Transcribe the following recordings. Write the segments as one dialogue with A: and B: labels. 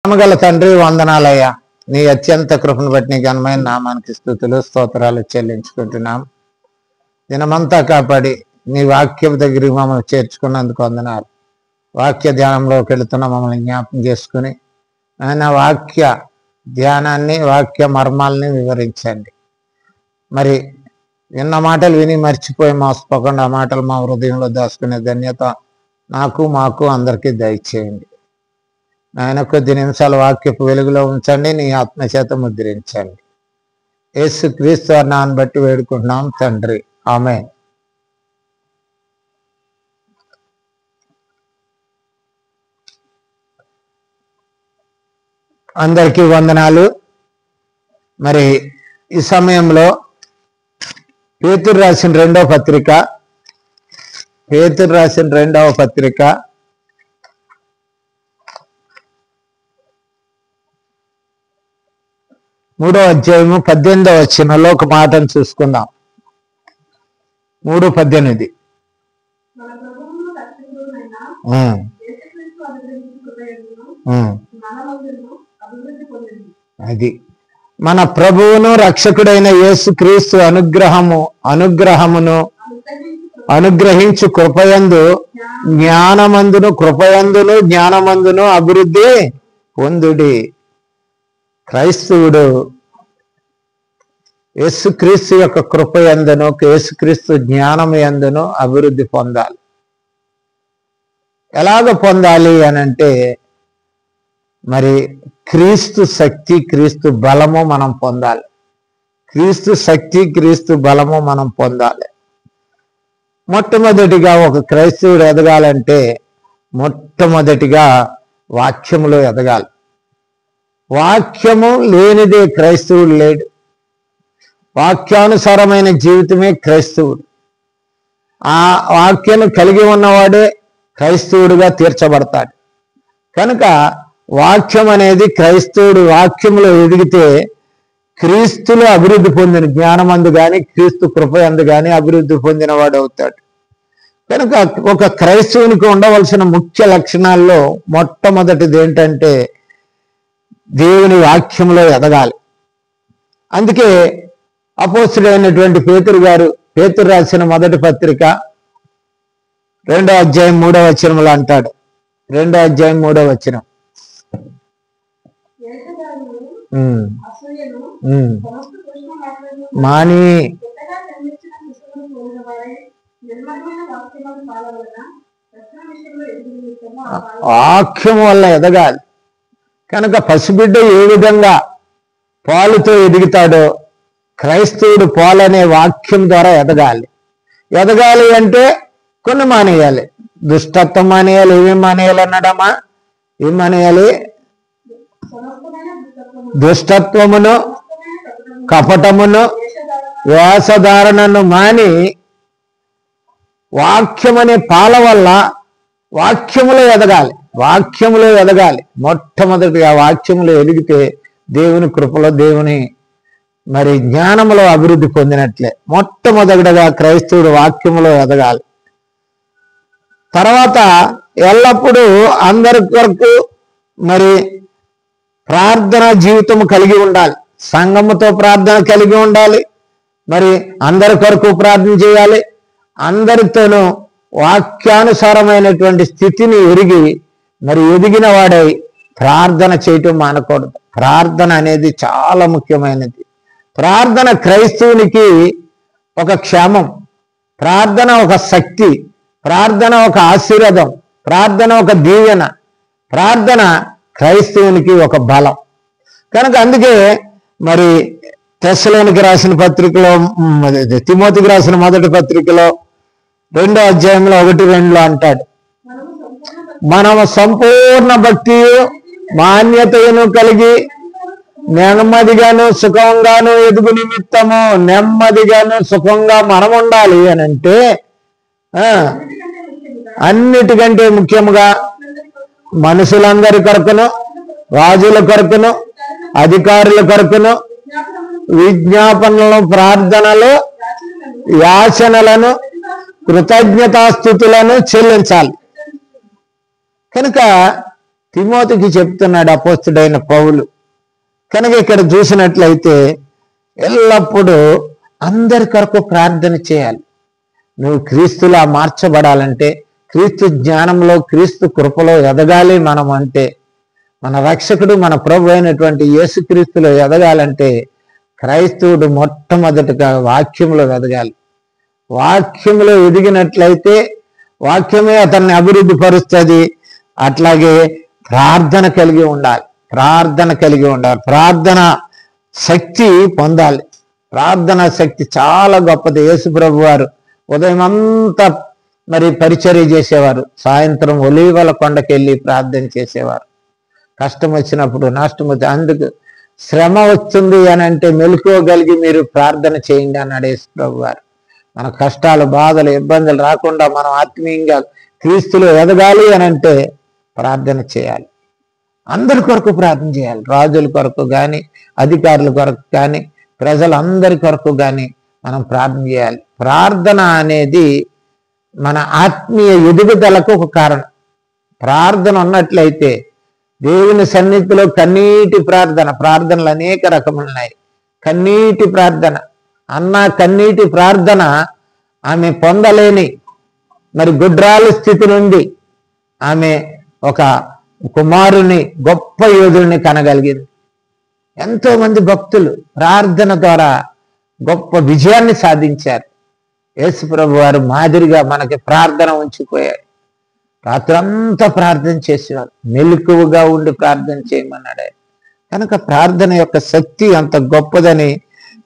A: ప్రేమగల తండ్రి, వందనాలయ్యా. నీ అత్యంత కృపను బట్టి నీ ఘనమైన నామానికి స్తుతులు స్తోత్రాలు చెల్లించుకుంటున్నాం. దినమంతా కాపాడి నీ వాక్యం దగ్గరికి మమ్మల్ని చేర్చుకున్నందుకు వందనాలు. వాక్య ధ్యానంలోకి వెళుతున్న మమ్మల్ని జ్ఞాపకం చేసుకుని ఆయన వాక్య ధ్యానాన్ని, వాక్య మర్మాలని వివరించండి. మరి విన్న మాటలు విని మర్చిపోయి మోసపోకుండా ఆ మాటలు మా హృదయంలో దాచుకునే ధన్యత నాకు, మాకు అందరికీ దయచేయండి. ఆయన కొద్ది నిమిషాల వాక్యపు వెలుగులో ఉంచండి, నీ ఆత్మచేత ముద్రించండి. యేసు క్రీస్తు నాన్ని బట్టి వేడుకుంటున్నాం తండ్రి, ఆమేన్. అందరికీ వందనాలు. మరి ఈ సమయంలో పేతురు రాసిన రెండవ పత్రిక 3వ అధ్యాయము 18వ వచనంలో ఒక మాటను చూసుకుందాం. 3:18. అది మన ప్రభువును రక్షకుడైన యేసుక్రీస్తు అనుగ్రహమును అనుగ్రహించు కృపయందు జ్ఞానమందును అభివృద్ధి పొందుడి. క్రైస్తవుడు యేసుక్రీస్తు యొక్క కృపయందును, యేసుక్రీస్తు జ్ఞానం యందును అభివృద్ధి పొందాలి. ఎలాగ పొందాలి అనంటే, మరి క్రీస్తు శక్తి, క్రీస్తు బలము మనం పొందాలి. క్రీస్తు శక్తి, క్రీస్తు బలము మనం పొందాలి. మొట్టమొదటిగా ఒక క్రైస్తవుడు ఎదగాలంటే మొట్టమొదటిగా వాక్యములో ఎదగాలి. వాక్యము లేనిదే క్రైస్తవుడు లేడు. వాక్యానుసారమైన జీవితమే క్రైస్తవుడు. ఆ వాక్యాన్ని కలిగి ఉన్నవాడే క్రైస్తవుడిగా తీర్చబడతాడు. కనుక వాక్యం అనేది క్రైస్తవుడు వాక్యంలో ఎదిగితే క్రీస్తులో అభివృద్ధి పొందిన జ్ఞానమందు కానీ, క్రీస్తు కృపయందు కానీ అభివృద్ధి పొందిన వాడు అవుతాడు. కనుక ఒక క్రైస్తవునికి ఉండవలసిన ముఖ్య లక్షణాల్లో మొట్టమొదటిది ఏంటంటే దేవుని వాక్యంలో ఎదగాలి. అందుకే అపోస్తలుడైనటువంటి పేతురు రాసిన మొదటి పత్రిక 2వ అధ్యాయం 3వ వచనంలో అంటాడు. 2వ అధ్యాయం 3వ వచనం, మాని వాక్యం వల్ల ఎదగాలి. కనుక పసిబిడ్డ ఏ విధంగా పాలుతో ఎదుగుతాడో క్రైస్తవుడు పాలనే వాక్యం ద్వారా ఎదగాలి. ఎదగాలి అంటే కొన్ని మానేయాలి. దుష్టత్వం మానేయాలి. ఏమేం మానేయాలి అన్నాడమ్మా? ఏం మానేయాలి? దుష్టత్వమును, కపటమును, వేషధారణను మాని వాక్యమనే పాల వల్ల వాక్యములో ఎదగాలి. మొట్టమొదటిగా వాక్యములో ఎదిగితే దేవుని కృపలో, దేవుని మరి జ్ఞానములో అభివృద్ధి పొందినట్లే. మొట్టమొదటిగా క్రైస్తవుడు వాక్యములో ఎదగాలి. తర్వాత ఎల్లప్పుడూ అందరి కొరకు మరి ప్రార్థన జీవితం కలిగి ఉండాలి. సంఘముతో ప్రార్థన కలిగి ఉండాలి. మరి అందరి కొరకు ప్రార్థన చేయాలి. అందరితోనూ వాక్యానుసారమైనటువంటి స్థితిని ఎరిగి మరి ఎదిగిన వాడై ప్రార్థన చేయటం మానకూడదు. ప్రార్థన అనేది చాలా ముఖ్యమైనది. ప్రార్థన క్రైస్తవునికి ఒక క్షేమం, ప్రార్థన ఒక శక్తి, ప్రార్థన ఒక ఆశీర్వాదం, ప్రార్థన ఒక దీవెన, ప్రార్థన క్రైస్తవునికి ఒక బలం. కనుక అందుకే మరి తెస్సలోనికి రాసిన పత్రికలో, తిమోతికి రాసిన మొదటి పత్రికలో 2వ అధ్యాయంలో 1-2 అంటాడు, మనము సంపూర్ణ భక్తి మాన్యతను కలిగి నెమ్మదిగాను సుఖంగాను ఎదుగు నిమిత్తము నెమ్మదిగాను సుఖంగా మనం ఉండాలి అని అంటే, అన్నిటికంటే ముఖ్యంగా మనుషులందరి కొరకును, రాజుల కొరకును, అధికారుల కొరకును విజ్ఞాపనలను, ప్రార్థనలు, యాచనలను, కృతజ్ఞతాస్థుతులను చెల్లించాలి. కనుక తిమోతికి చెప్తున్నాడు అపోస్తుడైన పౌలు. కనుక ఇక్కడ చూసినట్లయితే ఎల్లప్పుడూ అందరి కొరకు ప్రార్థన చేయాలి. నువ్వు క్రీస్తులా మార్చబడాలంటే, క్రీస్తు జ్ఞానంలో, క్రీస్తు కృపలో ఎదగాలి మనం అంటే, మన రక్షకుడు మన ప్రభు అయినటువంటి యేసుక్రీస్తులో ఎదగాలంటే క్రైస్తవుడు మొట్టమొదటిగా వాక్యంలో ఎదగాలి. వాక్యంలో ఎదిగినట్లయితే వాక్యమే అతన్ని అభివృద్ధి పరుస్తుంది. అట్లాగే ప్రార్థన కలిగి ఉండాలి. ప్రార్థన శక్తి పొందాలి. ప్రార్థన శక్తి చాలా గొప్పది. యేసు ప్రభు వారు ఉదయం అంతా మరి పరిచర్య చేసేవారు, సాయంత్రం ఒలీవల కొండకెళ్ళి ప్రార్థన చేసేవారు. కష్టం వచ్చినప్పుడు, నష్టం వచ్చి, అందుకు శ్రమ వస్తుంది అని అంటే మెలకువగలిగి మీరు ప్రార్థన చేయండి అన్నాడు యేసు ప్రభు వారు. మన కష్టాలు, బాధలు, ఇబ్బందులు రాకుండా మనం ఆత్మీయంగా క్రీస్తులో ఎదగాలి అని అంటే ప్రార్థన చేయాలి. అందరి కొరకు ప్రార్థన చేయాలి. రాజుల కొరకు కానీ, అధికారుల కొరకు కానీ, ప్రజలందరి కొరకు కానీ మనం ప్రార్థన చేయాలి. ప్రార్థన అనేది మన ఆత్మీయ ఎదుగుదలకు ఒక కారణం. ప్రార్థన ఉన్నట్లయితే దేవుని సన్నిధిలో కన్నీటి ప్రార్థనలు అనేక రకములున్నాయి. కన్నీటి ప్రార్థన కన్నీటి ప్రార్థన ఆమె పొందలేని మరి గుడ్రాల స్థితి నుండి ఆమె ఒక కుమారుని, గొప్ప యోధుడిని కనగలిగింది. ఎంతో మంది భక్తులు ప్రార్థన ద్వారా గొప్ప విజయాన్ని సాధించారు. యేసు ప్రభు వారు మాదిరిగా మనకి ప్రార్థన ఉంచిపోయాడు. రాత్రంతా ప్రార్థన చేసేవారు. మెలకువగా ఉండి ప్రార్థన చేయమన్నాడు. కనుక ప్రార్థన యొక్క శక్తి అంత గొప్పదని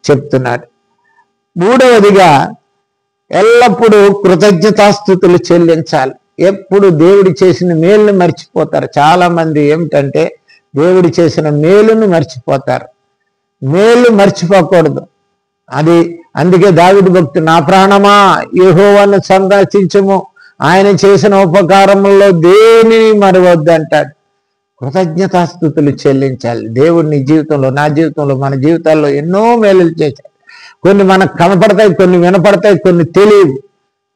A: చెప్తున్నాడు. మూడవదిగా ఎల్లప్పుడూ కృతజ్ఞతాస్తుతులు చెల్లించాలి. ఎప్పుడు దేవుడి చేసిన మేలును మర్చిపోతారు. చాలా మంది ఏమిటంటే దేవుడి చేసిన మేలును మర్చిపోతారు. మేలు మర్చిపోకూడదు. అందుకే దావీదు భక్తుడు, నా ప్రాణమా యెహోవాను సందర్శించుము, ఆయన చేసిన ఉపకారముల్లో దేనిని మరవద్దు అంటాడు. కృతజ్ఞతాస్తుతులు చెల్లించాలి. దేవుడు నీ జీవితంలో, నా జీవితంలో, మన జీవితాల్లో ఎన్నో మేలులు చేశాడు. కొన్ని మనకు కనపడతాయి, కొన్ని వినపడతాయి, కొన్ని తెలియవు.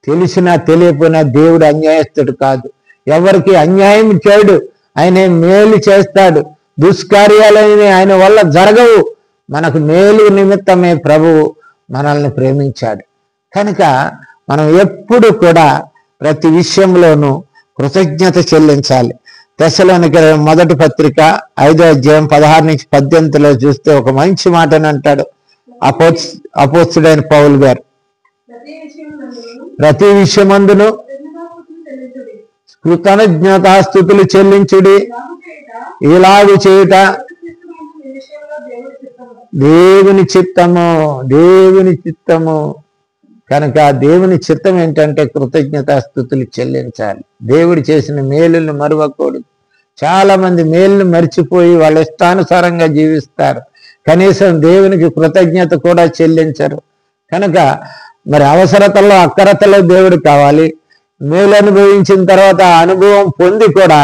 A: తెలిసినా తెలియకపోయినా దేవుడు అన్యాయస్తుడు కాదు. ఎవరికి అన్యాయం చేయడు. ఆయన మేలు చేస్తాడు. దుష్కార్యాలని ఆయన వల్ల జరగవు. మనకు మేలు నిమిత్తమే ప్రభువు మనల్ని ప్రేమించాడు. కనుక మనం ఎప్పుడు కూడా ప్రతి విషయంలోనూ కృతజ్ఞత చెల్లించాలి. తెస్సలోనికైన మొదటి పత్రిక 5వ అధ్యాయం 16-18 చూస్తే ఒక మంచి మాటని అంటాడు అపోస్తుడైన పౌలు గారు. ప్రతి విషయమందును కృతజ్ఞతాస్తుతులు చెల్లించుడి, ఇలాగు చేయుట దేవుని చిత్తము. కనుక దేవుని చిత్తం ఏంటంటే కృతజ్ఞతాస్తుతులు చెల్లించాలి. దేవుడు చేసిన మేలును మరువకూడదు. చాలా మంది మేలును మర్చిపోయి వాళ్ళ ఇష్టానుసారంగా జీవిస్తారు. కనీసం దేవునికి కృతజ్ఞత కూడా చెల్లించరు. కనుక మరి అవసరతల్లో, అక్కరతలో దేవుడు కావాలి. మేలు అనుభవించిన తర్వాత అనుభవం పొంది కూడా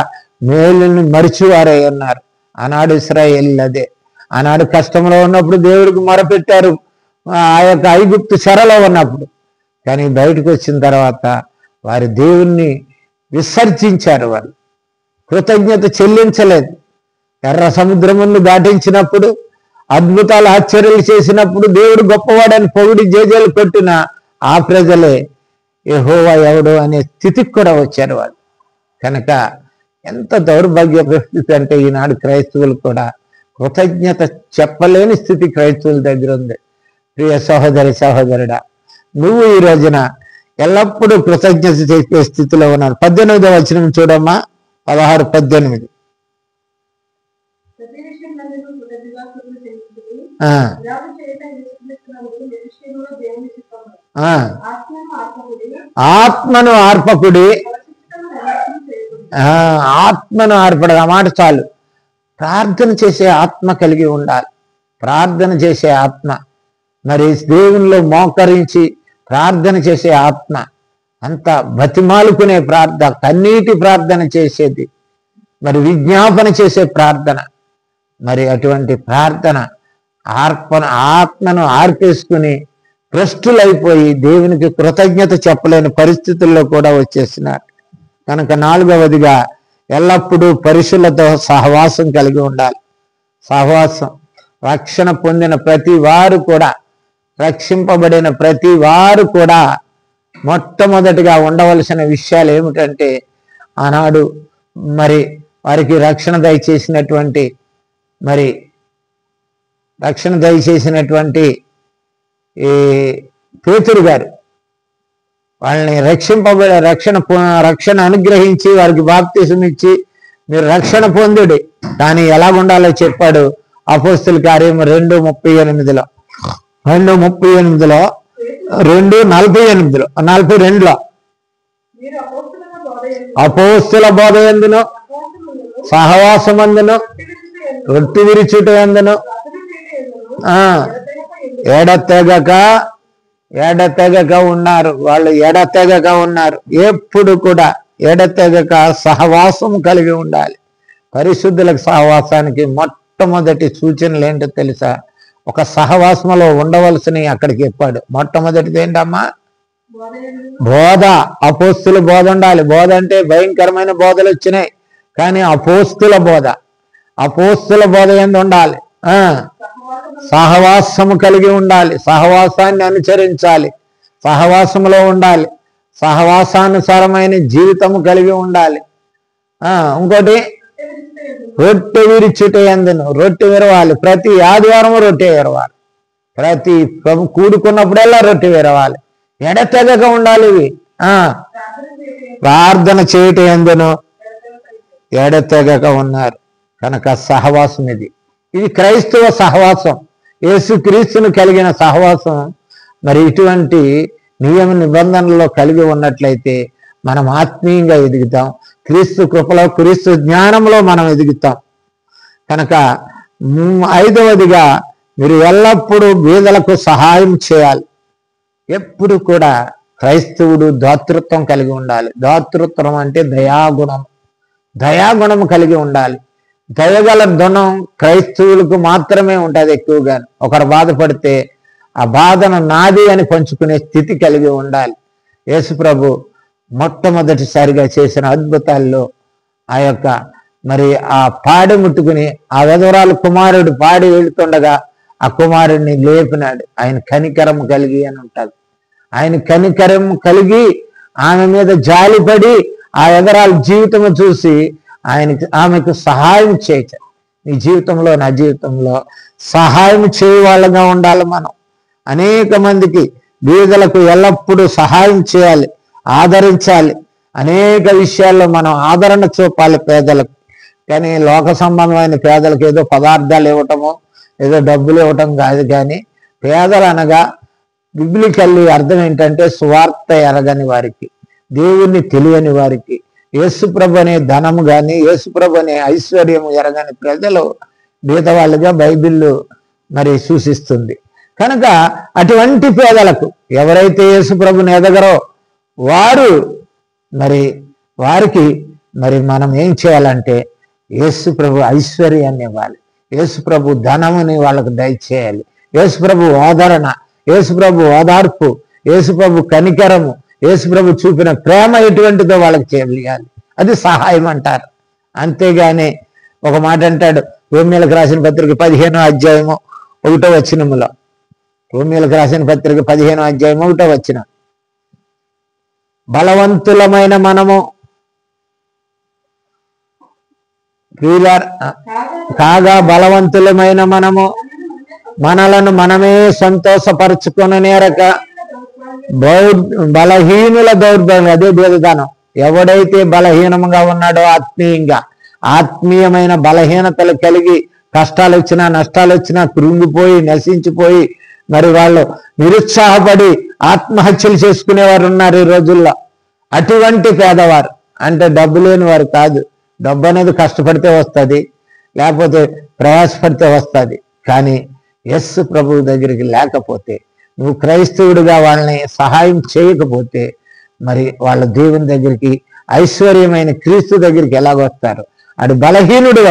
A: మేలుని మరిచివారై ఉన్నారు. ఆనాడు ఇశ్రాయేలీయులు అదే. ఆనాడు కష్టంలో ఉన్నప్పుడు దేవుడికి మొరపెట్టారు, ఆ యొక్క ఐగుప్తు చెరలో ఉన్నప్పుడు. కానీ బయటకు వచ్చిన తర్వాత వారి దేవుణ్ణి విసర్జించారు. వాళ్ళు కృతజ్ఞత చెల్లించలేదు. ఎర్ర సముద్రమును దాటించినప్పుడు, అద్భుతాలు, ఆశ్చర్యాలు చేసినప్పుడు దేవుడు గొప్పవాడని పొగిడి జేజేలు కొట్టిన ఆ ప్రజలే యెహోవా ఎవడు అనే స్థితికి కూడా వచ్చారు వాళ్ళు. కనుక ఎంత దౌర్భాగ్య పరిస్థితి అంటే ఈనాడు క్రైస్తవులు కూడా కృతజ్ఞత చెప్పలేని స్థితి క్రైస్తవుల దగ్గర ఉంది. ప్రియ సహోదరుడా, నువ్వు ఈ రోజున ఎల్లప్పుడూ కృతజ్ఞత చేసే స్థితిలో ఉన్నాడు. 18వ వచనం చూడమ్మా, 16-18. ఆత్మను ఆర్పకుడి. ఆత్మను ఆర్పడం, ఆ మాట చాలు. ప్రార్థన చేసే ఆత్మ కలిగి ఉండాలి. ప్రార్థన చేసే ఆత్మ, మరి దేవునిలో మోకరించి ప్రార్థన చేసే ఆత్మ, అంత బతిమాలుకునే ప్రార్థన, కన్నీటి ప్రార్థన చేసేది, మరి విజ్ఞాపన చేసే ప్రార్థన. మరి అటువంటి ప్రార్థన ఆత్మను ఆర్పేసుకుని భ్రష్టులైపోయి దేవునికి కృతజ్ఞత చెప్పలేని పరిస్థితుల్లో కూడా వచ్చేసినారు. కనుక 4వదిగా ఎల్లప్పుడూ పరిశులతో సహవాసం కలిగి ఉండాలి. సహవాసం రక్షణ పొందిన ప్రతి వారు కూడా, రక్షింపబడిన ప్రతి వారు కూడా మొట్టమొదటిగా ఉండవలసిన విషయాలు ఏమిటంటే, ఆనాడు మరి వారికి రక్షణ దయచేసినటువంటి ఈ పేతురు గారు వాళ్ళని రక్షణ అనుగ్రహించి వారికి బాప్తిసం ఇచ్చి మీరు రక్షణ పొందుడి, కానీ ఎలా ఉండాలో చెప్పాడు. అపోస్తుల కార్యం 2:38 2:38 2:42 అపోస్తుల బోధ ఎందును సహవాసమందును రొట్టె విరుచుట ఎందును ఎడతెగక ఉన్నారు. వాళ్ళు ఎడతెగక ఉన్నారు. ఎప్పుడు కూడా ఎడతెగక సహవాసం కలిగి ఉండాలి. పరిశుద్ధులకు సహవాసానికి మొట్టమొదటి సూచనలు ఏంటో తెలుసా? ఒక సహవాసంలో ఉండవలసినవి అక్కడికి చెప్పాడు. మొట్టమొదటిది ఏంటమ్మా? బోధ. అపోస్తుల బోధ ఉండాలి. బోధ అంటే భయంకరమైన బోధలు వచ్చినాయి, కానీ అపోస్తుల బోధ ఏంది ఉండాలి? సహవాసము కలిగి ఉండాలి. సహవాసాన్ని అనుసరించాలి. సహవాసములో ఉండాలి. సహవాసానుసారమైన జీవితము కలిగి ఉండాలి. ఇంకోటి రొట్టె విరుచుట ఎందును రొట్టె విరవాలి. ప్రతి ఆదివారం రొట్టె విరవాలి. ప్రతి కూడుకున్నప్పుడల్లా రొట్టె విరవాలి. ఎడతెగక ఉండాలి. ఇవి ప్రార్థన చేయట ఎందును ఎడతెగక ఉన్నారు కనుక సహవాసం ఇది క్రైస్తవ సహవాసం, యేసుక్రీస్తును కలిగిన సహవాసం. మరి ఇటువంటి నియమ నిబంధనల్లో కలిగి ఉన్నట్లయితే మనం ఆత్మీయంగా ఎదుగుతాం. క్రీస్తు కృపలో, క్రీస్తు జ్ఞానంలో మనం ఎదుగుతాం. కనుక 5వదిగా మీరు ఎల్లప్పుడూ బీదలకు సహాయం చేయాలి. ఎప్పుడు కూడా క్రైస్తవుడు దాతృత్వం కలిగి ఉండాలి. దాతృత్వం అంటే దయాగుణం కలిగి ఉండాలి. దయగల గుణం క్రైస్తవులకు మాత్రమే ఉంటుంది. ఎక్కువగా ఒకరు బాధపడితే ఆ బాధను నాది అని పంచుకునే స్థితి కలిగి ఉండాలి. యేసుప్రభు మొట్టమొదటిసారిగా చేసిన అద్భుతాల్లో ఆ పాడి ముట్టుకుని ఆ విధవరాలు కుమారుడు పాడి వెళ్తుండగా ఆ కుమారుడిని లేపినాడు. ఆయన కనికరం కలిగి అని ఉంటుంది. ఆయన కనికరం కలిగి ఆమె మీద జాలిపడి ఆ విధవరాలు జీవితం చూసి ఆమెకు సహాయం చేయటం. నీ జీవితంలో, నా జీవితంలో సహాయం చేయవాళ్ళగా ఉండాలి. మనం అనేక మందికి బీదలకు ఎల్లప్పుడూ సహాయం చేయాలి, ఆదరించాలి. అనేక విషయాల్లో మనం ఆదరణ చూపాలి పేదలకు. కానీ లోక సంబంధమైన పేదలకు ఏదో పదార్థాలు ఇవ్వటము, ఏదో డబ్బులు ఇవ్వటం కాదు. కానీ పేదలు అనగా బిబ్లికల్లీ అర్థం ఏంటంటే సువార్త ఎరగని వారికి, దేవుణ్ణి తెలియని వారికి, యేసుప్రభు అనే ధనము కానీ యేసుప్రభు అనే ఐశ్వర్యము ఎరగని ప్రజలు బీదవాళ్ళుగా బైబిల్ సూచిస్తుంది. కనుక అటువంటి పేదలకు ఎవరైతే యేసుప్రభుని ఎదగరో వారికి మనం ఏం చేయాలంటే యేసుప్రభు ఐశ్వర్యాన్ని ఇవ్వాలి. యేసుప్రభు ధనముని వాళ్ళకు దయచేయాలి. యేసుప్రభు ఆదరణ, యేసుప్రభు ఓదార్పు, యేసుప్రభు కనికరము, యేసుప్రభు చూపిన ప్రేమ ఎటువంటిదో వాళ్ళకి చేయాలి. అది సహాయం అంటారు. అంతేగాని ఒక మాట అంటాడు, రోమీయులకు రాసిన పత్రిక 15వ అధ్యాయము 1వ వచనములో, రోమీయులకు రాసిన పత్రిక 15వ అధ్యాయం 1వ వచనం, బలవంతులమైన మనము కాగా బలవంతులమైన మనము మనలను మనమే సంతోషపరచుకొననేరక బలహీనుల దౌర్బల్యం, అదే బీదదానం. ఎవడైతే బలహీనంగా ఉన్నాడో ఆత్మీయమైన బలహీనతలు కలిగి కష్టాలు వచ్చినా నష్టాలు వచ్చినా కృంగిపోయి నశించిపోయి వాళ్ళు నిరుత్సాహపడి ఆత్మహత్యలు చేసుకునేవారు ఉన్నారు ఈ రోజుల్లో. అటువంటి పేదవారు అంటే డబ్బు లేని వారు కాదు. డబ్బు అనేది కష్టపడితే వస్తుంది, లేకపోతే ప్రయాసపడితే వస్తుంది. కానీ యేసు ప్రభువు దగ్గరికి లేకపోతే, నువ్వు క్రైస్తవుడిగా వాళ్ళని సహాయం చేయకపోతే వాళ్ళ దేవుని దగ్గరికి, ఐశ్వర్యమైన క్రీస్తు దగ్గరికి ఎలాగొస్తారు? అది బలహీనుడు.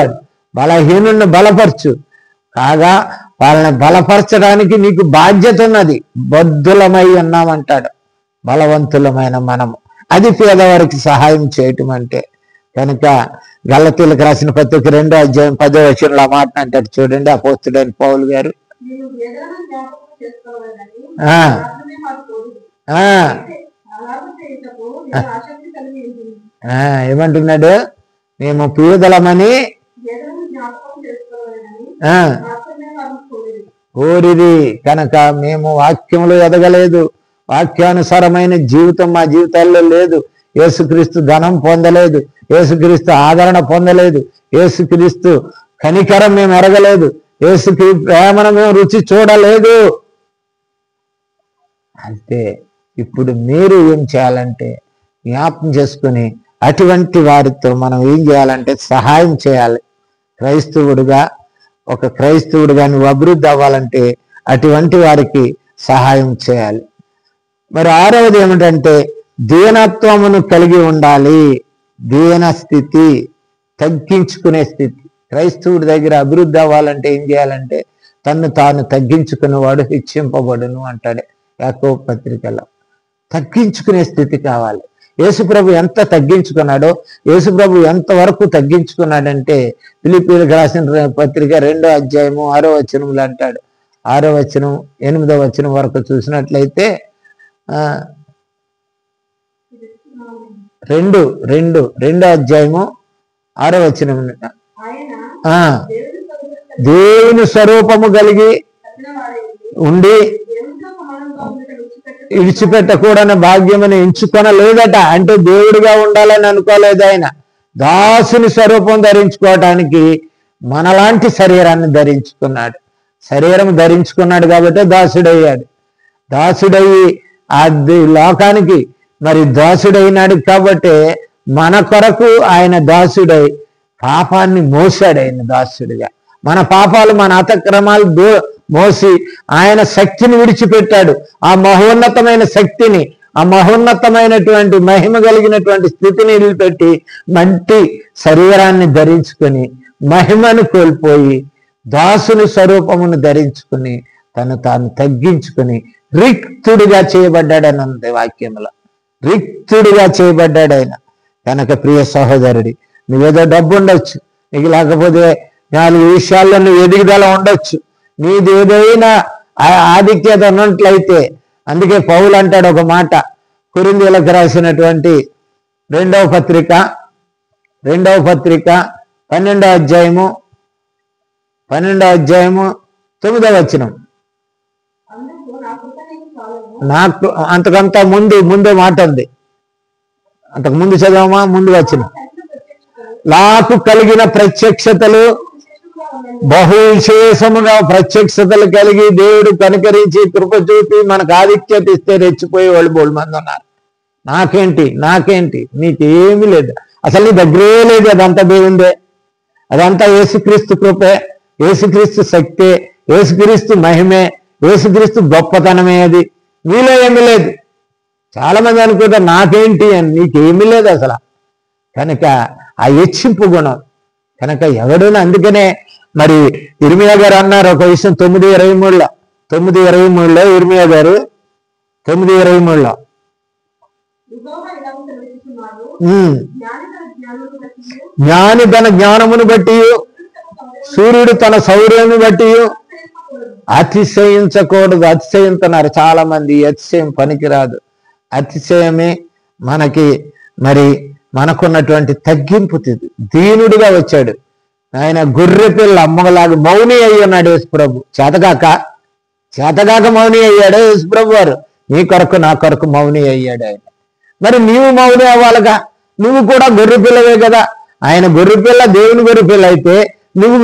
A: బలహీనుడిని బలపరచు. కాగా వాళ్ళని బలపరచడానికి నీకు బాధ్యత ఉన్నది. బద్ధులమై ఉన్నామంటాడు. బలవంతులమైన మనము, అది పేదవారికి సహాయం చేయటం అంటే. కనుక గలతీలకు రాసిన పత్రిక 2వ అధ్యాయం 10వ వచనంలో ఆ మాట అంటాడు చూడండి, అపోస్తుడైన పౌలు గారు. ఏమంటున్నాడు? మేము పీదలమని కోరిది కనుక మేము వాక్యంలో ఎదగలేదు, వాక్యానుసారమైన జీవితం మా జీవితాల్లో లేదు. యేసుక్రీస్తు ధనం పొందలేదు, యేసుక్రీస్తు ఆదరణ పొందలేదు, యేసుక్రీస్తు కనికరం మేము ఎరగలేదు, యేసుక్రీస్తు ప్రేమను మేము రుచి చూడలేదు. అయితే ఇప్పుడు మీరు ఏం చేయాలంటే జ్ఞాపకం చేసుకుని అటువంటి వారితో మనం ఏం చేయాలంటే సహాయం చేయాలి. క్రైస్తవుడుగా, ఒక క్రైస్తవుడుగా నువ్వు అభివృద్ధి అవ్వాలంటే అటువంటి వారికి సహాయం చేయాలి. మరి 6వది ఏమిటంటే దీనత్వమును కలిగి ఉండాలి. దీన స్థితి, తగ్గించుకునే స్థితి. క్రైస్తవుడి దగ్గర అభివృద్ధి అవ్వాలంటే ఏం చేయాలంటే తన్ను తాను తగ్గించుకునేవాడు హెచ్చింపబడును అంటాడు యాకోబు పత్రికలో. తగ్గించుకునే స్థితి కావాలి. యేసుప్రభు ఎంత తగ్గించుకున్నాడో, యేసుప్రభు ఎంతవరకు తగ్గించుకున్నాడంటే ఫిలిప్పీయులకు రాసిన పత్రిక 2వ అధ్యాయము 6వ వచనంలో అంటాడు. 6వ వచనం 8వ వచనం వరకు చూసినట్లయితే 2వ అధ్యాయము 6వ వచనం, దేవుని స్వరూపము కలిగి ఉండి విడిచిపెట్టకూడని భాగ్యమని ఎంచుకొనలేదట. అంటే దేవుడిగా ఉండాలని అనుకోలేదు ఆయన. దాసుని స్వరూపం ధరించుకోవటానికి మనలాంటి శరీరాన్ని ధరించుకున్నాడు. శరీరం ధరించుకున్నాడు కాబట్టి దాసుడయ్యాడు. దాసుడయ్యి ఆ లోకానికి మరి దాసుడైనాడు కాబట్టి మన కొరకు ఆయన దాసుడై పాపాన్ని మోసాడు. ఆయన దాసుడిగా మన పాపాలు, మన అతిక్రమాలు మోసి ఆయన శక్తిని విడిచిపెట్టాడు. ఆ మహోన్నతమైన శక్తిని, ఆ మహోన్నతమైనటువంటి మహిమ కలిగినటువంటి స్థితిని వదిలిపెట్టి మంటి శరీరాన్ని ధరించుకొని మహిమను కోల్పోయి దాసుని స్వరూపమును ధరించుకుని తను తాను తగ్గించుకుని రిక్తుడిగా చేయబడ్డాడని ఉంది వాక్యంలో. రిక్తుడిగా చేయబడ్డాడు ఆయన. కనుక ప్రియ సహోదరుడి, నువ్వేదో డబ్బు ఉండొచ్చు, నీకు లేకపోతే 4 విషయాల్లో నువ్వు ఎదుగుదల ఉండొచ్చు, నీది ఏదైనా ఆధిక్యత ఉన్నట్లయితే, అందుకే పౌలు అంటాడు ఒక మాట కొరింథీయులకు రాసినటువంటి 2వ పత్రిక 12వ అధ్యాయము 9వ వచనం. నాకు అంతకంతా ముందే మాట ఉంది, అంతకు ముందు చదవమా? ముందు వచనం. నాకు కలిగిన ప్రత్యక్షతలు బహు విశేషముగా ప్రత్యక్షతలు కలిగి దేవుడు కనికరించి కృప చూపి మనకు ఆధిక్యత ఇస్తే రెచ్చిపోయే వాళ్ళు బోడు మంది ఉన్నారు. నాకేంటి నీకేమీ లేదు, అసలు నీ దగ్గరే లేదు. అదంతా దేవుందే, అదంతా యేసుక్రీస్తు కృపే, యేసుక్రీస్తు శక్తే, యేసుక్రీస్తు మహిమే, యేసుక్రీస్తు గొప్పతనమే. అది నీలో ఏమీ లేదు. చాలా మంది అనుకుంటారు నాకేంటి అని. నీకేమీ లేదు అసలు. కనుక ఆ హెచ్చింపు గుణం కనుక ఎవడునా, అందుకనే మరి ఇర్మియా గారు అన్నారు ఒక విషయం 9:23లో ఇర్మియా గారు 9:23లో జ్ఞాని తన జ్ఞానమును బట్టి, సూర్యుడు తన శౌర్యమును బట్టి అతిశయించకూడదు. అతిశయించున్నారు చాలా మంది. అతిశయం పనికిరాదు. అతిశయమే మనకి మరి మనకున్నటువంటి తగ్గింపు. దీనుడిగా వచ్చాడు ఆయన. గొర్రె పిల్ల అమ్మలాగా మౌని అయ్యి ఉన్నాడు యేసుప్రభు. చేతగాక మౌని అయ్యాడు యేసుప్రభు వారు. నీ కొరకు నా కొరకు మౌని అయ్యాడు ఆయన. మరి నీవు మౌని అవ్వాలిగా. నువ్వు కూడా గొర్రె పిల్లవే కదా. ఆయన గొర్రె పిల్ల, దేవుని గొర్రె పిల్ల అయితే నువ్వు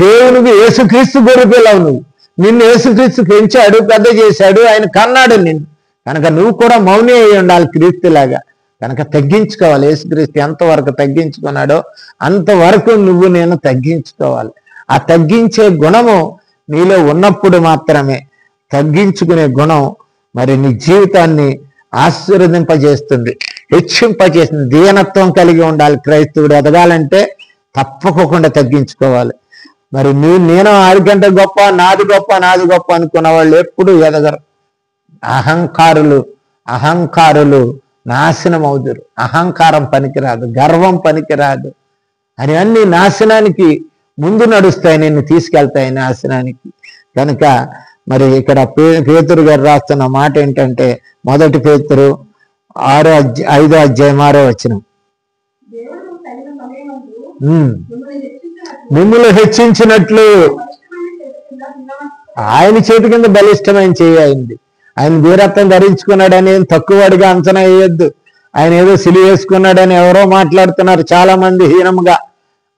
A: దేవునికి యేసుక్రీస్తు గొర్రె పిల్లవు. నిన్ను యేసుక్రీస్తు పెంచాడు, పెద్ద చేశాడు, ఆయన కన్నాడు నిన్ను. కనుక నువ్వు కూడా మౌని అయి ఉండాలి క్రీస్తులాగా. కనుక తగ్గించుకోవాలి. యేసుక్రీస్తు ఎంతవరకు తగ్గించుకున్నాడో అంతవరకు నువ్వు నేను తగ్గించుకోవాలి. ఆ తగ్గించే గుణము నీలో ఉన్నప్పుడు మాత్రమే, తగ్గించుకునే గుణం మరి నీ జీవితాన్ని ఆశీర్వదింపజేస్తుంది, హెచ్చింపజేస్తుంది. దీనత్వం కలిగి ఉండాలి. క్రైస్తవుడు ఎదగాలంటే తప్పకుండా తగ్గించుకోవాలి. మరి నేను ఆడికంటే గొప్ప, నాది గొప్ప అనుకున్న వాళ్ళు ఎప్పుడు ఎదగరు. అహంకారులు నాశనం అవుదురు. అహంకారం పనికిరాదు, గర్వం పనికిరాదు. అని అన్ని నాశనానికి ముందు నడుస్తాయి, నిన్ను తీసుకెళ్తాయి నాశనానికి. కనుక మరి ఇక్కడ పేతురు గారు రాస్తున్న మాట ఏంటంటే, 1 పేతురు 5వ అధ్యాయం 6వ వచనం, మిమ్మల్ని హెచ్చించినట్లు ఆయన చేతి కింద బలిష్టమైన చేయింది. ఆయన వీరత్వం ధరించుకున్నాడని తక్కువడిగా అంచనా వేయొద్దు. ఆయన ఏదో సిలువ వేసుకున్నాడని ఎవరో మాట్లాడుతున్నారు చాలా మంది హీనంగా.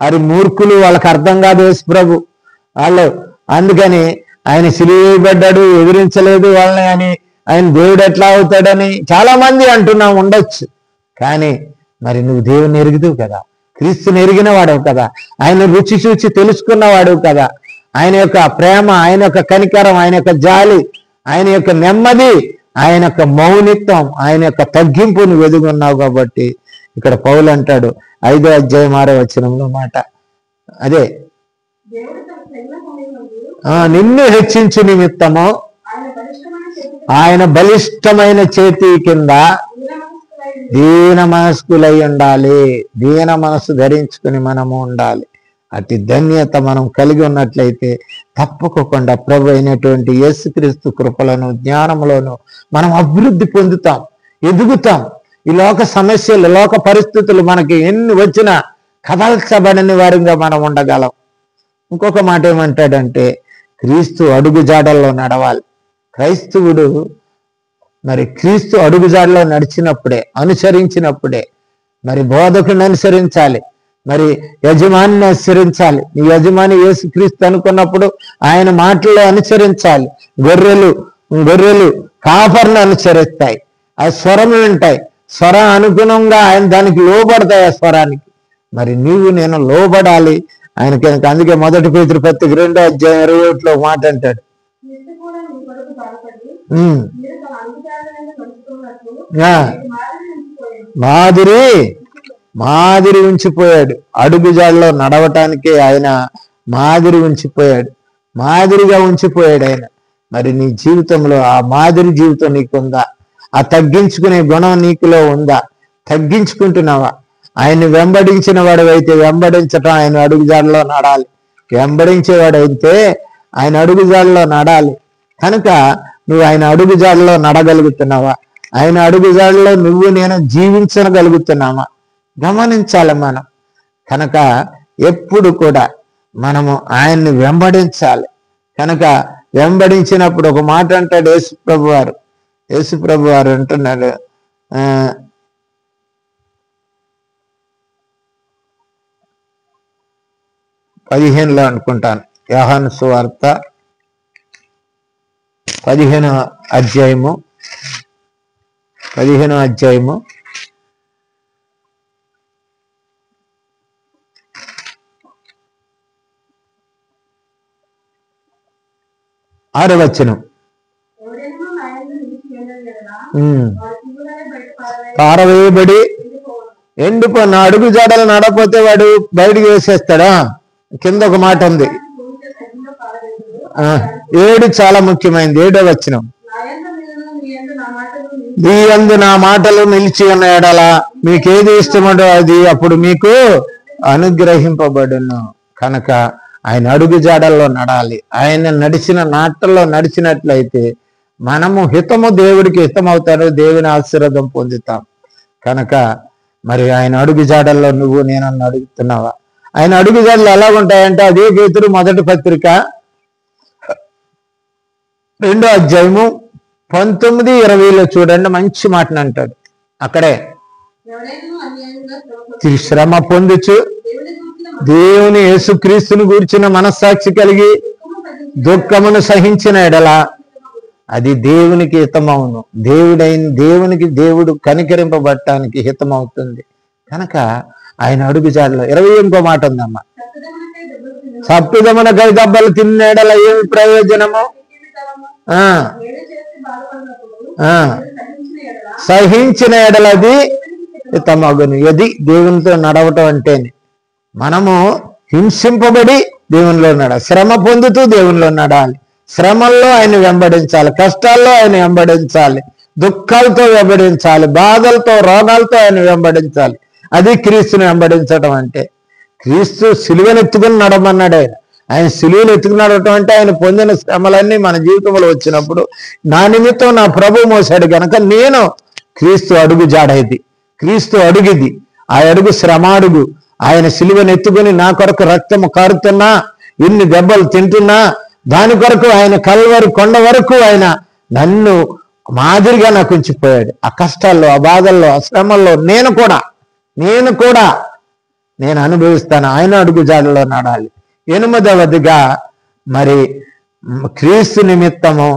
A: అది మూర్ఖులు, వాళ్ళకి అర్థం కాదు యేసు ప్రభు వాళ్ళు. అందుకని ఆయన సిలువ వేయబడ్డాడు, ఎదిరించలేదు వాళ్ళని అని, ఆయన దేవుడు ఎట్లా అవుతాడని చాలా మంది అంటున్నాం ఉండొచ్చు. కానీ మరి నువ్వు దేవుని ఎరుగుదువు కదా, క్రీస్తుని ఎరిగిన వాడవు కదా, ఆయన రుచి చూచి తెలుసుకున్నవాడు కదా. ఆయన యొక్క ప్రేమ, ఆయన యొక్క కనికరం, ఆయన యొక్క జాలి, ఆయన యొక్క నెమ్మది, ఆయన యొక్క మౌనిత్వం, ఆయన యొక్క తగ్గింపు నువ్వు ఎదుగున్నావు. కాబట్టి ఇక్కడ పౌలు అంటాడు 5వ అధ్యాయం 6వ వచనంలో మాట అదే, నిన్ను హెచ్చించు నిమిత్తము ఆయన బలిష్టమైన చేతి కింద దీన మనస్కులై ఉండాలి. దీన మనస్సు ధరించుకుని మనము ఉండాలి. అతి ధన్యత మనం కలిగి ఉన్నట్లయితే తప్పకుండా ప్రభు అయినటువంటి యేసుక్రీస్తు కృపలను, జ్ఞానములను మనం అభివృద్ధి పొందుతాం, ఎదుగుతాం. ఈ లోక సమస్యలు, లోక పరిస్థితులు మనకి ఎన్ని వచ్చినా కదల్చబడని వారిగా మనం ఉండగలం. ఇంకొక మాట ఏమంటాడంటే, క్రీస్తు అడుగుజాడల్లో నడవాలి. క్రైస్తవుడు మరి క్రీస్తు అడుగుజాడలో నడిచినప్పుడే, అనుసరించినప్పుడే మరి బోధకుడిని అనుసరించాలి, మరి యజమానిని అనుసరించాలి. నీ యజమాని యేసుక్రీస్తు అనుకున్నప్పుడు ఆయన మాటల్లో అనుసరించాలి. గొర్రెలు కాపర్ను అనుసరిస్తాయి, ఆ స్వరం వింటాయి, స్వరం అనుగుణంగా ఆయన దానికి లోబడతాయి. ఆ స్వరానికి మరి నీవు నేను లోబడాలి ఆయనకి. అందుకే 1 పేతురు 2వ అధ్యాయం 21లో మాట అంటాడు, మాదిరి ఉంచిపోయాడు. అడుగుజాడలో నడవటానికే ఆయన మాదిరి ఉంచిపోయాడు, మాదిరిగా ఉంచిపోయాడు ఆయన. మరి నీ జీవితంలో ఆ మాదిరి జీవితం నీకుందా? ఆ తగ్గించుకునే గుణం నీకులో ఉందా? తగ్గించుకుంటున్నావా? ఆయన్ని వెంబడించిన వాడైతే వెంబడించటం ఆయన అడుగుజాడలో నడాలి. వెంబడించేవాడైతే ఆయన అడుగుజాడలో నడాలి. కనుక నువ్వు ఆయన అడుగుజాడలో నడగలుగుతున్నావా? ఆయన అడుగుజాడలో నువ్వు నేను జీవించగలుగుతున్నామా? గమనించాలి మనం. కనుక ఎప్పుడు కూడా మనము ఆయన్ని వెంబడించాలి. కనుక వెంబడించినప్పుడు ఒక మాట అంటాడు యేసుప్రభు వారు అంటున్నాడు, 15లో అనుకుంటాను, యోహాను సువార్త 15వ అధ్యాయము 6వ వచనం, పారవేయబడి ఎండిపోయిన అడుగు జాడలు నడపోతే వాడు బయటికి వేసేస్తాడా? కింద ఒక మాట ఉంది, 7 చాలా ముఖ్యమైనది. 7వ వచనం, నీ యందు నా మాటలు నిలిచి ఉన్న ఎడల మీకేది ఇష్టమో అది అప్పుడు మీకు అనుగ్రహింపబడును. కనుక ఆయన అడుగు జాడల్లో నడాలి. ఆయన నడిచిన నాటల్లో నడిచినట్లయితే మనము హితము దేవుడికి హితమవుతారు, దేవుని ఆశీర్వాదం పొందుతాం. కనుక మరి ఆయన అడుగు జాడల్లో నువ్వు నేను అడుగుతున్నావా? ఆయన అడుగు జాడలు ఎలా ఉంటాయంటే, అదే పేతురు 1వ పత్రిక 2వ అధ్యాయము 19, 20లో చూడండి, మంచి మాటను అంటాడు. అక్కడే శ్రమ పొందుచు దేవుని యేసుక్రీస్తుని గూర్చిన మనస్సాక్షి కలిగి దుఃఖమును సహించిన ఎడల అది దేవునికి హితమవును. దేవునికి దేవుడు కనికరింపబడటానికి హితమవుతుంది. కనుక ఆయన అడుగు జాడలో 21 మాట ఉందమ్మా, సప్పిదమునకై దెబ్బలు తినేడల ఏమి ప్రయోజనము? సహించిన ఎడలది హితమగును. ఇది దేవునితో నడవటం అంటేనే. మనము హింసింపబడి దేవునిలో నడాలి, శ్రమ పొందుతూ దేవునిలో నడాలి. శ్రమల్లో ఆయన వెంబడించాలి, కష్టాల్లో ఆయన వెంబడించాలి, దుఃఖాలతో వెంబడించాలి, బాధలతో రోగాలతో ఆయన వెంబడించాలి. అది క్రీస్తుని వెంబడించడం అంటే. క్రీస్తు సిలువను ఎత్తుకుని నడమన్నాడు. ఆయన సిలువను ఎత్తుకుని నడవటం అంటే ఆయన పొందిన శ్రమలన్నీ మన జీవితంలో వచ్చినప్పుడు నా నిమిత్తం నా ప్రభు మోసాడు కనుక నేను క్రీస్తు అడుగు జాడైది, క్రీస్తు అడుగుది, ఆ అడుగు శ్రమ అడుగు. ఆయన సిలువను ఎత్తుకుని నా కొరకు రక్తము కారుతున్నా, ఇన్ని దెబ్బలు తింటున్నా, దాని కొరకు ఆయన కల్వరి కొండ వరకు ఆయన నన్ను మాదిరిగా నాకు ఉంచిపోయాడు. ఆ కష్టాల్లో, ఆ బాధల్లో, ఆ శ్రమల్లో నేను కూడా నేను అనుభవిస్తాను. ఆయన అడుగు జాడలో నడాలి. 8వదిగా మరి క్రీస్తు నిమిత్తము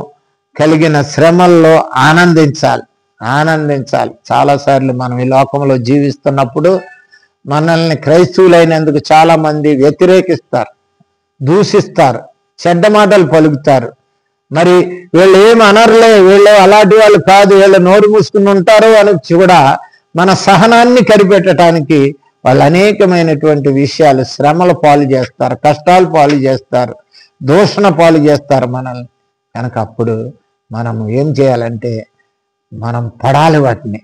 A: కలిగిన శ్రమల్లో ఆనందించాలి. చాలాసార్లు మనం ఈ లోకంలో జీవిస్తున్నప్పుడు మనల్ని క్రైస్తవులైనందుకు చాలా మంది వ్యతిరేకిస్తారు, దూషిస్తారు, చెడ్డ మాటలు పలుకుతారు. మరి వీళ్ళు ఏమి అనర్లే, వీళ్ళు అలాంటి వాళ్ళు కాదు, వీళ్ళు నోరు మూసుకుని ఉంటారు అని కూడా మన సహనాన్ని కరిపెట్టడానికి వాళ్ళు అనేకమైనటువంటి విషయాలు శ్రమల పాలు చేస్తారు, కష్టాలు పాలు చేస్తారు, దూషణ పాలు చేస్తారు మనల్ని. కనుక అప్పుడు మనం ఏం చేయాలంటే మనం పడాలి. వాటిని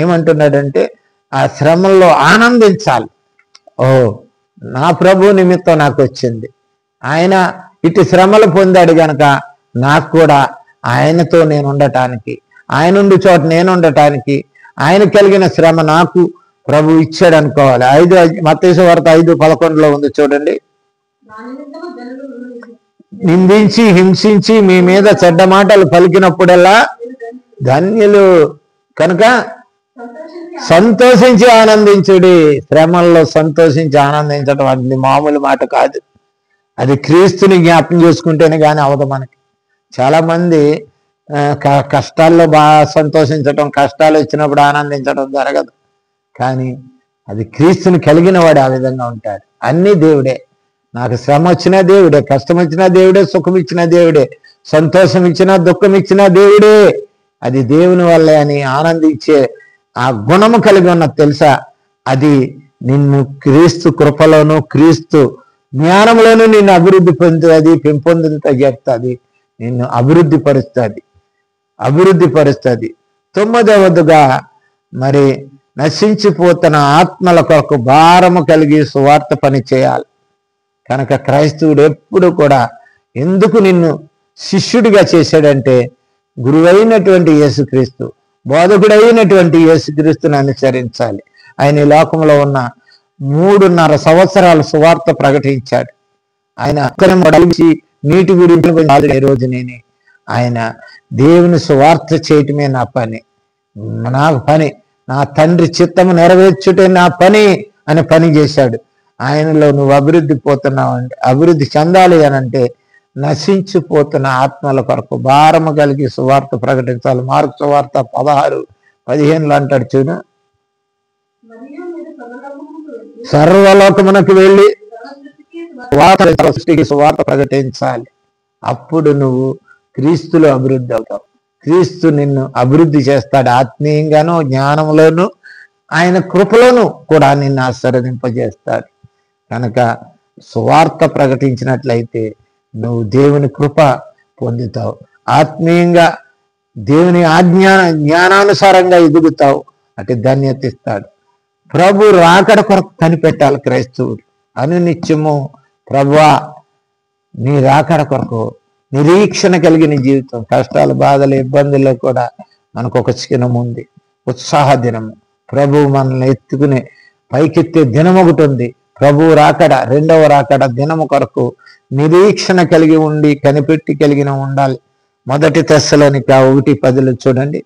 A: ఏమంటున్నాడంటే ఆ శ్రమల్లో ఆనందించాలి. ఓ నా ప్రభు నిమిత్తం నాకు వచ్చింది, ఆయన ఇటు శ్రమలు పొందాడు గనక నాకు కూడా ఆయనతో నేను ఉండటానికి, ఆయన ఉండి చోట నేను ఉండటానికి, ఆయన కలిగిన శ్రమ నాకు ప్రభు ఇచ్చాడు అనుకోవాలి. మత్తయి సువార్త 5:11 ఉంది చూడండి. నిందించి హింసించి మీ మీద చెడ్డ మాటలు పలికినప్పుడల్లా ధన్యులు కనుక సంతోషించి ఆనందించుడి. శ్రమల్లో సంతోషించి ఆనందించడం అది మామూలు మాట కాదు. అది క్రీస్తుని జ్ఞాపకం చేసుకుంటేనే కానీ అవదు మనకి. చాలా మంది కష్టాల్లో బాగా సంతోషించటం, కష్టాలు వచ్చినప్పుడు ఆనందించడం జరగదు. కానీ అది క్రీస్తుని కలిగిన వాడు ఆ విధంగా ఉంటాడు. అన్నీ దేవుడే. నాకు శ్రమ వచ్చినా దేవుడే, కష్టం వచ్చినా దేవుడే, సుఖం ఇచ్చిన దేవుడే, సంతోషం ఇచ్చినా దుఃఖం ఇచ్చినా దేవుడే. అది దేవుని వల్లే అని ఆనందించే ఆ గుణము కలిగి ఉన్న తెలుసా, అది నిన్ను క్రీస్తు కృపలోను క్రీస్తు జ్ఞానంలోనూ నిన్ను అభివృద్ధి పొందుతుంది, పెంపొందింత చేస్తుంది, నిన్ను అభివృద్ధి పరుస్తుంది. 9వదిగా మరి నశించిపోతున్న ఆత్మల కొరకు భారము కలిగి సువార్త పని చేయాలి. కనుక క్రైస్తవుడు ఎప్పుడు కూడా ఎందుకు నిన్ను శిష్యుడిగా చేశాడంటే గురువైనటువంటి యేసుక్రీస్తు, బోధకుడైనటువంటి యేసుక్రీస్తుని అనుసరించాలి. ఆయన ఈ లోకంలో ఉన్న 3.5 సంవత్సరాలు సువార్త ప్రకటించాడు. ఆయన నీటి గురించి ఈ రోజు నేనే ఆయన దేవుని సువార్త చేయటమే నా పని, నా తండ్రి చిత్తము నెరవేర్చుటే నా పని అని పని చేశాడు. ఆయనలో నువ్వు అభివృద్ధి పోతున్నావంటే, అభివృద్ధి చెందాలి అని అంటే నశించిపోతున్న ఆత్మల కొరకు భారము కలిగి సువార్త ప్రకటించాలి. మార్కు సువార్త 16:15 అంటాడు చూడు. సర్వలోకమునకు వెళ్ళి సృష్టికి సువార్త ప్రకటించాలి. అప్పుడు నువ్వు క్రీస్తులో అభివృద్ధి అవుతావు. క్రీస్తు నిన్ను అభివృద్ధి చేస్తాడు. ఆత్మీయంగాను, జ్ఞానంలోను, ఆయన కృపలోను కూడా నిన్ను ఆశీర్వదింపజేస్తాడు. కనుక సువార్త ప్రకటించినట్లయితే నువ్వు దేవుని కృప పొందుతావు. ఆత్మీయంగా దేవుని జ్ఞానానుసారంగా ఎదుగుతావు. అటు ధన్యత ఇస్తాడు. ప్రభు రాకడ కొరకు కనిపెట్టాలి క్రైస్తవుడు. అనునిత్యము ప్రభువా నీ రాకడ కొరకు నిరీక్షణ కలిగిన జీవితం. కష్టాలు, బాధలు, ఇబ్బందుల్లో కూడా మనకు ఒక చిహ్నం ఉంది, ఉత్సాహ దినము. ప్రభు మనల్ని ఎత్తుకునే పైకెత్తే దినం ఒకటి ఉంది. ప్రభు రాకడ, 2వ రాకడ దినము కొరకు నిరీక్షణ కలిగి ఉండి కనిపెట్టి కలిగిన ఉండాలి. 1 తెస్సలోనిక 1:10 చూడండి.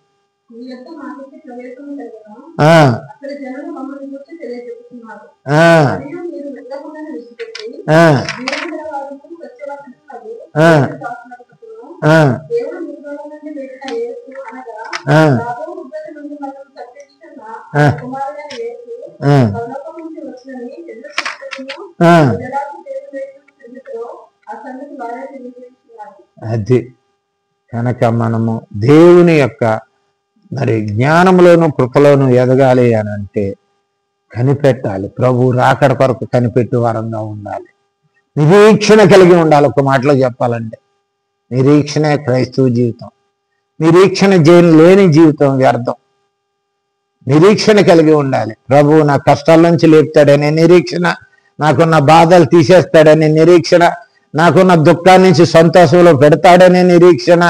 A: అది కనుక మనము దేవుని యొక్క మరి జ్ఞానంలోను కృపలోను ఎదగాలి అని అంటే కనిపెట్టాలి. ప్రభు రాకడ కొరకు కనిపెట్టి వారంగా ఉండాలి. నిరీక్షణ కలిగి ఉండాలి. ఒక మాటలో చెప్పాలంటే నిరీక్షణే క్రైస్తవ జీవితం. నిరీక్షణ లేని జీవితం వ్యర్థం. నిరీక్షణ కలిగి ఉండాలి. ప్రభువు నా కష్టాల నుంచి లేపుతాడనే నిరీక్షణ, నాకున్న బాధలు తీసేస్తాడనే నిరీక్షణ, నాకున్న దుఃఖాన్ని నుంచి సంతోషంలో పెడతాడనే నిరీక్షణ,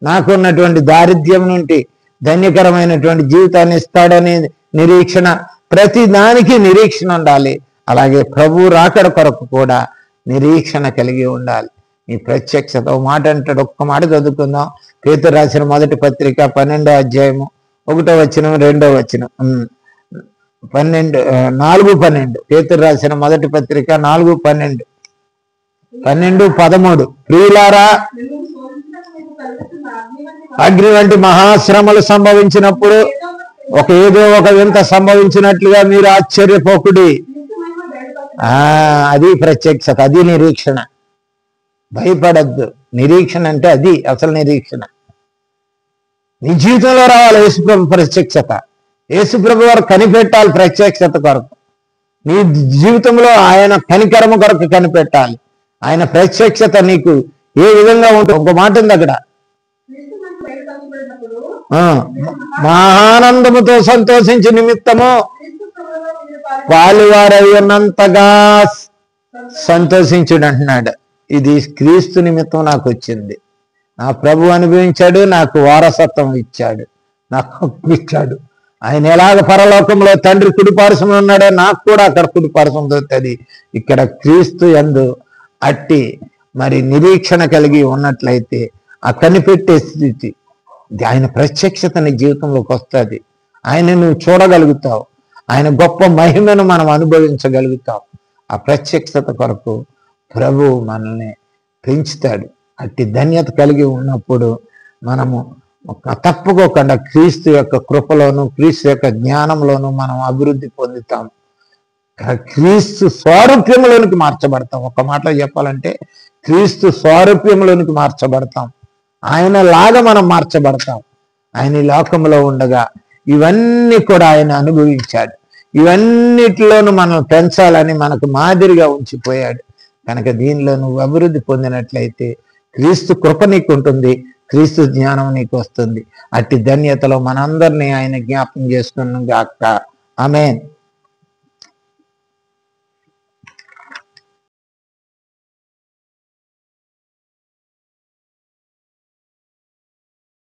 A: నాకున్నటువంటి దారిద్ర్యం నుండి ధన్యకరమైనటువంటి జీవితాన్ని ఇస్తాడనే నిరీక్షణ, ప్రతి దానికి నిరీక్షణ ఉండాలి. అలాగే ప్రభు రాకడ కొరకు కూడా నిరీక్షణ కలిగి ఉండాలి. నీ ప్రత్యక్షత మాట అంటాడు. ఒక్క మాట చదువుకుందాం. పేతురు రాసిన మొదటి పత్రిక 12వ అధ్యాయము 1వ వచనం 2వ వచనం 4:12. పేతురు రాసిన మొదటి పత్రిక 4:12, 12:13. ప్రియులారా, అగ్ని వంటి మహాశ్రమలు సంభవించినప్పుడు ఏదో ఒక వింత సంభవించినట్లుగా మీరు ఆశ్చర్యపోకుడి. అది ప్రత్యక్షత, అది నిరీక్షణ. భయపడద్దు. నిరీక్షణ అంటే అది అసలు నిరీక్షణ. నీ జీవితంలో రావాలి యేసుప్రభు ప్రత్యక్షత. యేసుప్రభు వారు కనిపెట్టాలి ప్రత్యక్షత కొరకు. నీ జీవితంలో ఆయన కనికరము కొరకు కనిపెట్టాలి. ఆయన ప్రత్యక్షత నీకు ఏ విధంగా ఉంటుంది? ఒక మాట ఉంది అక్కడ, మహానందముతో సంతోషించి నిమిత్తము పాలువారై ఉన్నంతగా సంతోషించుడు అంటున్నాడు. ఇది క్రీస్తు నిమిత్తం నాకు వచ్చింది. నా ప్రభు అనుభవించాడు, నాకు వారసత్వం ఇచ్చాడు, నాకు హక్కు ఇచ్చాడు. ఆయన ఎలాగ పరలోకంలో తండ్రి కుడిపార్శ్వం ఉన్నాడో నాకు కూడా అక్కడ కుడిపార్శ్వం దొరుకుతుంది. ఇక్కడ క్రీస్తు యందు అట్టి మరి నిరీక్షణ కలిగి ఉన్నట్లయితే ఆ కనిపెట్టే స్థితి, ఆయన ప్రత్యక్షత నీ జీవితంలోకి వస్తుంది. ఆయన నువ్వు చూడగలుగుతావు. ఆయన గొప్ప మహిమను మనం అనుభవించగలుగుతాం. ఆ ప్రత్యక్షత కొరకు ప్రభు మనల్ని పెంచుతాడు. అట్టి ధన్యత కలిగి ఉన్నప్పుడు మనము తప్పుకోకుండా క్రీస్తు యొక్క కృపలోను క్రీస్తు యొక్క జ్ఞానంలోను మనం అభివృద్ధి పొందుతాం. క్రీస్తు స్వారూప్యంలోనికి మార్చబడతాం. ఒక మాటలో చెప్పాలంటే క్రీస్తు స్వారూప్యంలోనికి మార్చబడతాం. ఆయన లాగా మనం మార్చబడతాం. ఆయన ఈ లోకంలో ఉండగా ఇవన్నీ కూడా ఆయన అనుభవించాడు. ఇవన్నిటిలోనూ మనం పెంచాలని మనకు మాదిరిగా ఉంచిపోయాడు. కనుక దీనిలో నువ్వు అభివృద్ధి పొందినట్లయితే క్రీస్తు కృప నీకు ఉంటుంది, క్రీస్తు జ్ఞానం నీకు వస్తుంది. అట్టి ధన్యతలో మనందరినీ ఆయన జ్ఞాపకం చేసుకున్నాం గాక. ఆమేన్.